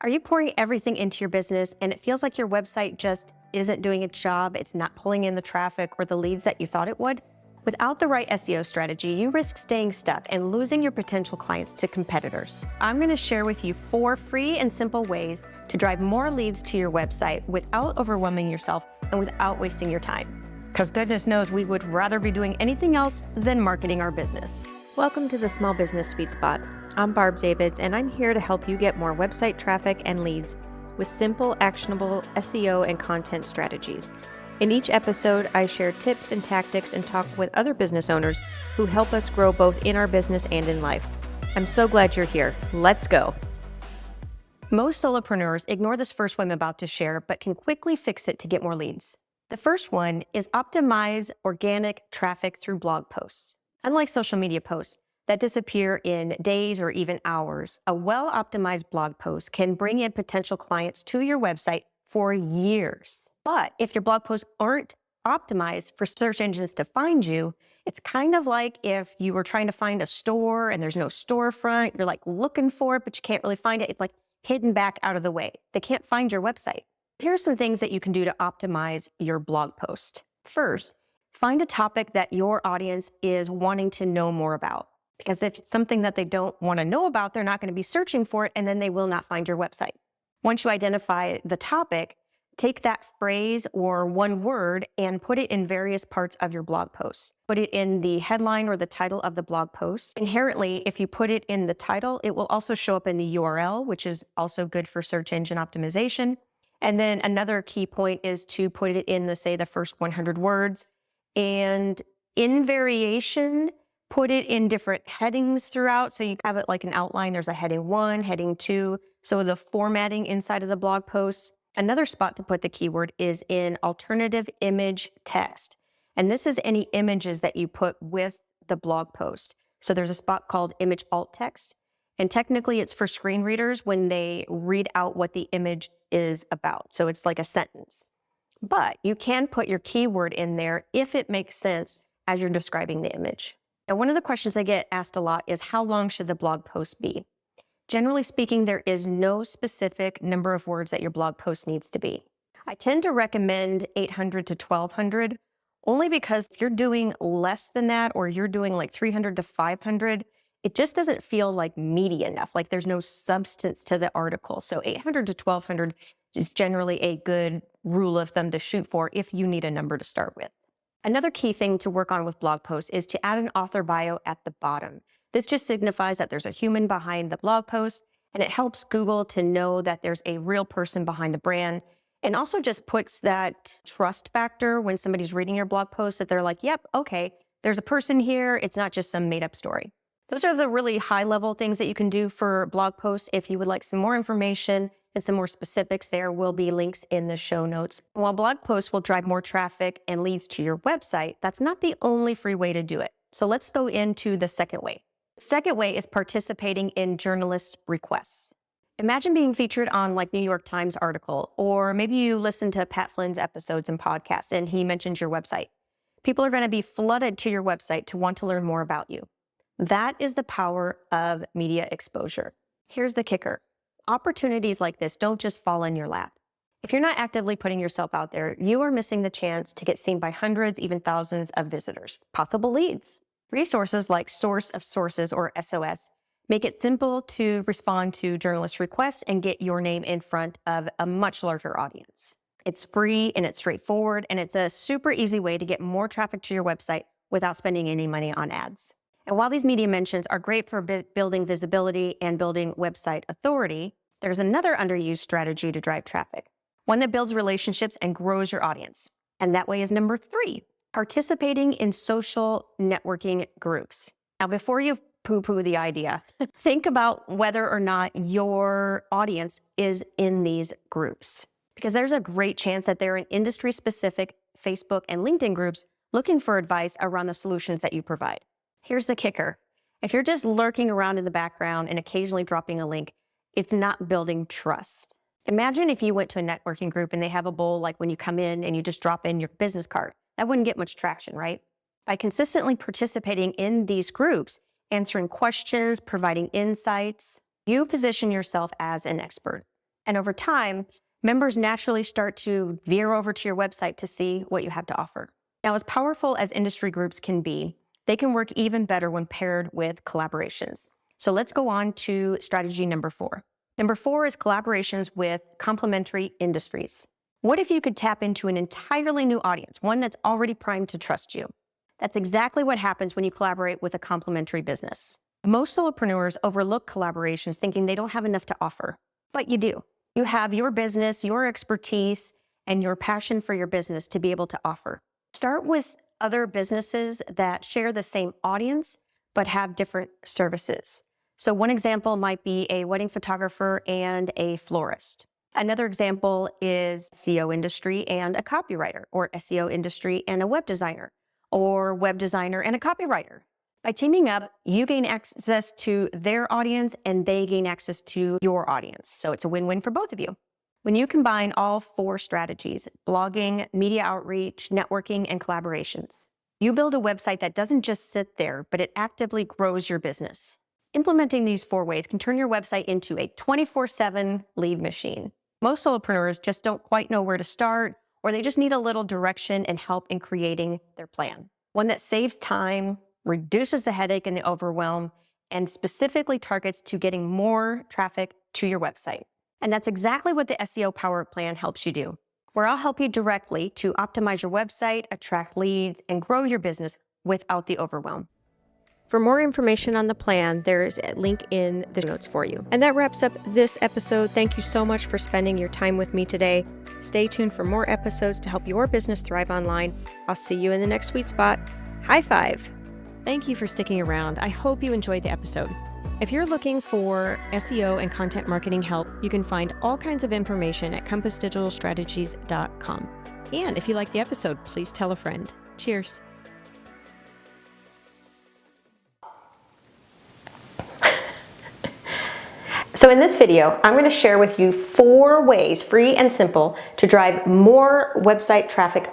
Are you pouring everything into your business and it feels like your website just isn't doing its job? It's not pulling in the traffic or the leads that you thought it would? Without the right SEO strategy, you risk staying stuck and losing your potential clients to competitors. I'm going to share with you 4 free and simple ways to drive more leads to your website without overwhelming yourself and without wasting your time. Because goodness knows we would rather be doing anything else than marketing our business. Welcome to the Small Business Sweet Spot. I'm Barb Davids, and I'm here to help you get more website traffic and leads with simple, actionable SEO and content strategies. In each episode, I share tips and tactics and talk with other business owners who help us grow both in our business and in life. I'm so glad you're here. Let's go. Most solopreneurs ignore this first one I'm about to share, but can quickly fix it to get more leads. The first one is optimize organic traffic through blog posts. Unlike social media posts that disappear in days or even hours, a well-optimized blog post can bring in potential clients to your website for years. But if your blog posts aren't optimized for search engines to find you, it's kind of like if you were trying to find a store and there's no storefront, you're like looking for it, but you can't really find it. It's like hidden back out of the way. They can't find your website. Here are some things that you can do to optimize your blog post. First, find a topic that your audience is wanting to know more about. Because if it's something that they don't want to know about, they're not going to be searching for it, and then they will not find your website. Once you identify the topic, take that phrase or one word and put it in various parts of your blog post. Put it in the headline or the title of the blog post. Inherently, if you put it in the title, it will also show up in the URL, which is also good for search engine optimization. And then another key point is to put it in the first 100 words. And in variation, put it in different headings throughout. So you have it like an outline. There's a heading 1, heading 2. So the formatting inside of the blog post. Another spot to put the keyword is in alternative image text. And this is any images that you put with the blog post. So there's a spot called image alt text. And technically it's for screen readers when they read out what the image is about. So it's like a sentence. But you can put your keyword in there if it makes sense as you're describing the image. And one of the questions I get asked a lot is how long should the blog post be? Generally speaking, there is no specific number of words that your blog post needs to be. I tend to recommend 800 to 1200 only because if you're doing less than that or you're doing like 300 to 500, it just doesn't feel like meaty enough, like there's no substance to the article. So 800 to 1200 is generally a good rule of thumb to shoot for if you need a number to start with. Another key thing to work on with blog posts is to add an author bio at the bottom. This just signifies that there's a human behind the blog post, and it helps Google to know that there's a real person behind the brand, and also just puts that trust factor when somebody's reading your blog post that they're like, yep, okay, there's a person here. It's not just some made up story. Those are the really high level things that you can do for blog posts. If you would like some more information and some more specifics, there will be links in the show notes. While blog posts will drive more traffic and leads to your website, that's not the only free way to do it. So let's go into the second way. The second way is participating in journalist requests. Imagine being featured on like New York Times article, or maybe you listen to Pat Flynn's episodes and podcasts and he mentions your website. People are going to be flooded to your website to want to learn more about you. That is the power of media exposure. Here's the kicker. Opportunities like this don't just fall in your lap. If you're not actively putting yourself out there, you are missing the chance to get seen by hundreds, even thousands of visitors, possible leads. Resources like Source of Sources or SOS make it simple to respond to journalist requests and get your name in front of a much larger audience. It's free and it's straightforward, and it's a super easy way to get more traffic to your website without spending any money on ads. And while these media mentions are great for building visibility and building website authority, there's another underused strategy to drive traffic, one that builds relationships and grows your audience. And that way is number 3, participating in social networking groups. Now, before you poo-poo the idea, think about whether or not your audience is in these groups, because there's a great chance that they're in industry-specific Facebook and LinkedIn groups looking for advice around the solutions that you provide. Here's the kicker. If you're just lurking around in the background and occasionally dropping a link, it's not building trust. Imagine if you went to a networking group and they have a bowl like when you come in and you just drop in your business card. That wouldn't get much traction, right? By consistently participating in these groups, answering questions, providing insights, you position yourself as an expert. And over time, members naturally start to veer over to your website to see what you have to offer. Now, as powerful as industry groups can be, they can work even better when paired with collaborations. So let's go on to strategy number 4. Number 4 is collaborations with complementary industries. What if you could tap into an entirely new audience, one that's already primed to trust you? That's exactly what happens when you collaborate with a complementary business. Most solopreneurs overlook collaborations thinking they don't have enough to offer, but you do. You have your business, your expertise, and your passion for your business to be able to offer. Start with other businesses that share the same audience, but have different services. So one example might be a wedding photographer and a florist. Another example is SEO industry and a copywriter, or SEO industry and a web designer, or web designer and a copywriter. By teaming up, you gain access to their audience and they gain access to your audience. So it's a win-win for both of you. When you combine all 4 strategies, blogging, media outreach, networking, and collaborations, you build a website that doesn't just sit there, but it actively grows your business. Implementing these 4 ways can turn your website into a 24/7 lead machine. Most solopreneurs just don't quite know where to start, or they just need a little direction and help in creating their plan. One that saves time, reduces the headache and the overwhelm, and specifically targets to getting more traffic to your website. And that's exactly what the SEO Power Plan helps you do, where I'll help you directly to optimize your website, attract leads, and grow your business without the overwhelm. For more information on the plan, there's a link in the notes for you. And that wraps up this episode. Thank you so much for spending your time with me today. Stay tuned for more episodes to help your business thrive online. I'll see you in the next sweet spot. High five. Thank you for sticking around. I hope you enjoyed the episode. If you're looking for SEO and content marketing help, you can find all kinds of information at compassdigitalstrategies.com. And if you like the episode, please tell a friend. Cheers. So in this video, I'm going to share with you 4 ways, free and simple, to drive more website traffic